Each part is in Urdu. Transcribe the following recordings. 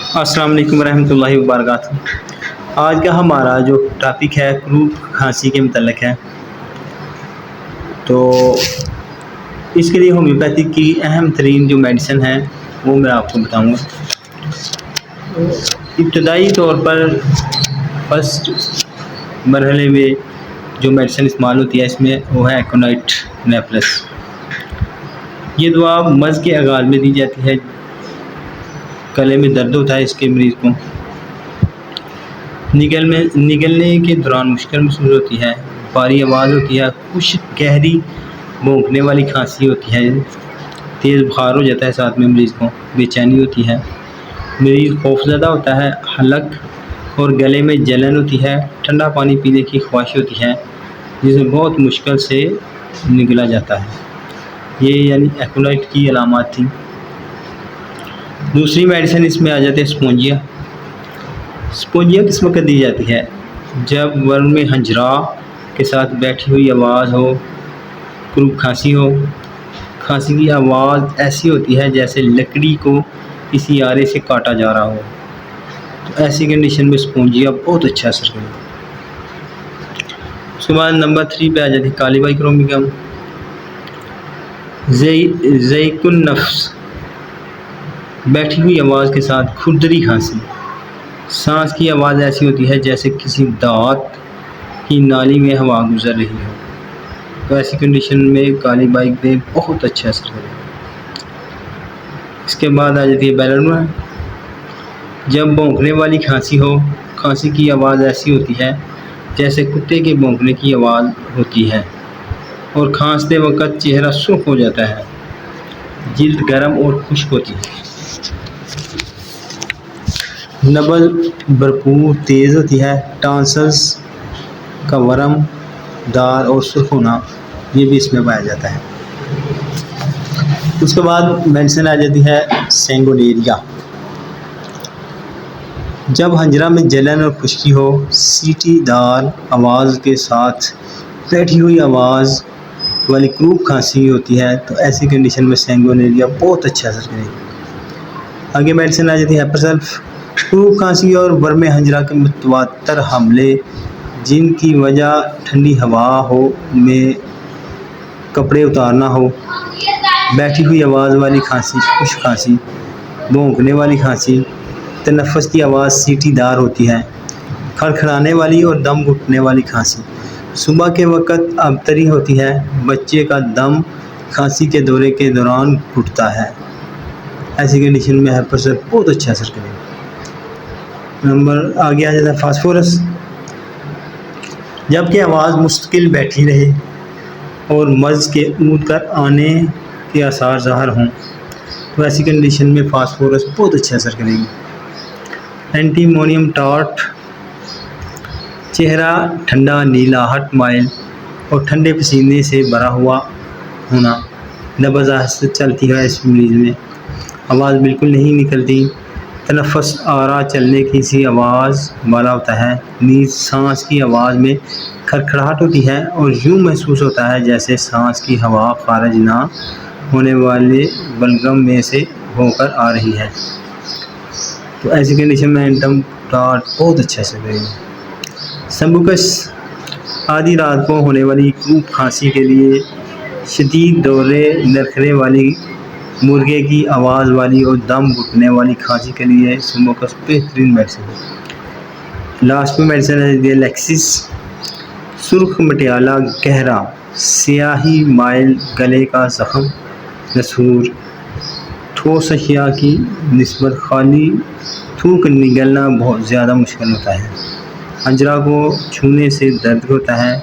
السلام علیکم ورحمۃ اللہ وبرکاتہ۔ آج کا ہمارا جو ٹاپک ہے کروپ کھانسی کے متعلق ہے، تو اس کے لیے ہومیوپیتھک کی اہم ترین جو میڈیسن ہے وہ میں آپ کو بتاؤں گا۔ ابتدائی طور پر فرسٹ مرحلے میں جو میڈیسن استعمال ہوتی ہے اس میں وہ ہے ایکونائٹ نیپلس۔ یہ دوا مرض کے آغاز میں دی جاتی ہے۔ گلے میں درد ہوتا ہے اس کے مریض کو، نگلنے کے دوران مشکل محسوس ہوتی ہے، بھاری آواز ہوتی ہے، خشک گہری بھونکنے والی کھانسی ہوتی ہے، تیز بخار ہو جاتا ہے، ساتھ میں مریض کو بے چینی ہوتی ہے، مریض خوفزدہ ہوتا ہے، حلق اور گلے میں جلن ہوتی ہے، ٹھنڈا پانی پینے کی خواہش ہوتی ہے جسے بہت مشکل سے نگلا جاتا ہے۔ یہ یعنی ایکونائٹ کی علامات تھیں۔ دوسری میڈیسن اس میں آ جاتے ہیں اسپونجیا۔ اسپونجیا کس وقت دی جاتی ہے؟ جب ورم ہنجرا کے ساتھ بیٹھی ہوئی آواز ہو، کروپ کھانسی ہو، کھانسی کی آواز ایسی ہوتی ہے جیسے لکڑی کو کسی آرے سے کاٹا جا رہا ہو، تو ایسی کنڈیشن میں اسپونجیا بہت اچھا اثر کرے گا۔ اس کے بعد نمبر 3 پہ آ جاتی ہے کالی بائی کرومیکم۔ ضیق النفس، بیٹھی ہوئی آواز کے ساتھ کھردری کھانسی، سانس کی آواز ایسی ہوتی ہے جیسے کسی دانت کی نالی میں ہوا گزر رہی ہو، تو ایسی کنڈیشن میں کالی بائی پہ بہت اچھا اثر کرے گا۔ اس کے بعد آ جاتی ہے بیلرنا۔ جب بھونکنے والی کھانسی ہو، کھانسی کی آواز ایسی ہوتی ہے جیسے کتے کے بھونکنے کی آواز ہوتی ہے، اور کھانستے وقت چہرہ سرخ ہو جاتا ہے، جلد گرم اور خشک ہوتی ہے، نبض بھرپور تیز ہوتی ہے، ٹانسلز کا ورم دار اور سرخ ہونا یہ بھی اس میں پایا جاتا ہے۔ اس کے بعد میڈیسن آ جاتی ہے سینگونیریا۔ جب ہنجرا میں جلن اور خشکی ہو، سیٹی دار آواز کے ساتھ بیٹھی ہوئی آواز والی کروپ کھانسی ہوتی ہے، تو ایسی کنڈیشن میں سینگونیریا بہت اچھا اثر کرے گی۔ آگے میڈیسن آ جاتی ہے ہیپرسلف۔ کروپ کھانسی اور ورم ہنجرا کے متواتر حملے جن کی وجہ ٹھنڈی ہوا ہو میں کپڑے اتارنا ہو، بیٹھی ہوئی آواز والی کھانسی، خشک کھانسی، بھونکنے والی کھانسی، تنفس کی آواز سیٹی دار ہوتی ہے، کھڑکھڑانے والی اور دم گھٹنے والی کھانسی، صبح کے وقت ابتری ہوتی ہے، بچے کا دم کھانسی کے دورے کے دوران گھٹتا ہے، ایسی کنڈیشن میں ہیپرسلف بہت اچھا اثر کرے گا۔ نمبر آگے آ جاتا ہے فاسفورس۔ جبکہ آواز مستقل بیٹھی رہے اور مرض کے اونٹ کر آنے کے آثار ظاہر ہوں، تو ایسی کنڈیشن میں فاسفورس بہت اچھا اثر کرے گی۔ اینٹی مونیم ٹارٹ، چہرہ ٹھنڈا، نیلا، ہٹ مائل اور ٹھنڈے پسینے سے بھرا ہوا ہونا، نبض آہستہ چلتی ہے اس مریض میں، آواز بالکل نہیں نکلتی، تنفس آرا چلنے کی سی آواز والا ہوتا ہے، نیز سانس کی آواز میں کھڑکھڑاہٹ ہوتی ہے اور یوں محسوس ہوتا ہے جیسے سانس کی ہوا خارج نہ ہونے والے بلغم میں سے ہو کر آ رہی ہے، تو ایسی کنڈیشن میں اینٹم ٹارٹ بہت اچھا سے کرے گا۔ سمبوکس، آدھی رات کو ہونے والی کروپ کھانسی کے لیے شدید دورے نرخرے والی، مرغے کی آواز والی اور دم گھٹنے والی کھانسی کے لیے سمبوکس بہترین میڈیسن ہے۔ لاسٹ میں میڈیسن ہے لیکسس۔ سرخ مٹیالہ گہرا سیاہی مائل گلے کا زخم، نسور، ٹھوس اشیاء کی نسبت خالی تھوک نگلنا بہت زیادہ مشکل ہوتا ہے، ہنجرا کو چھونے سے درد ہوتا ہے،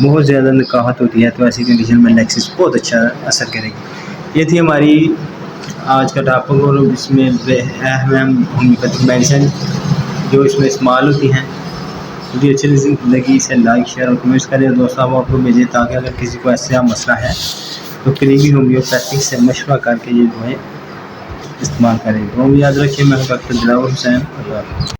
بہت زیادہ نکاہت ہوتی ہے، تو ایسی کنڈیشن میں لیکسس بہت اچھا اثر کرے گی۔ یہ تھی ہماری آج کا ٹاپک، اور اس میں اہم ہومیوپیتھک میڈیسن جو اس میں استعمال ہوتی ہیں۔ مجھے اچھی لگی، اسے لائک، شیئر اور کمنٹس کریں، اور دوست آپ کو بھیجیں تاکہ اگر کسی کو ایسا مسئلہ ہے تو قریبی ہومیوپیتھک سے مشورہ کر کے یہ دعائیں استعمال کریں۔ تو یاد رکھیے، میں ڈاکٹر دلاور حسین۔ اللہ حافظ۔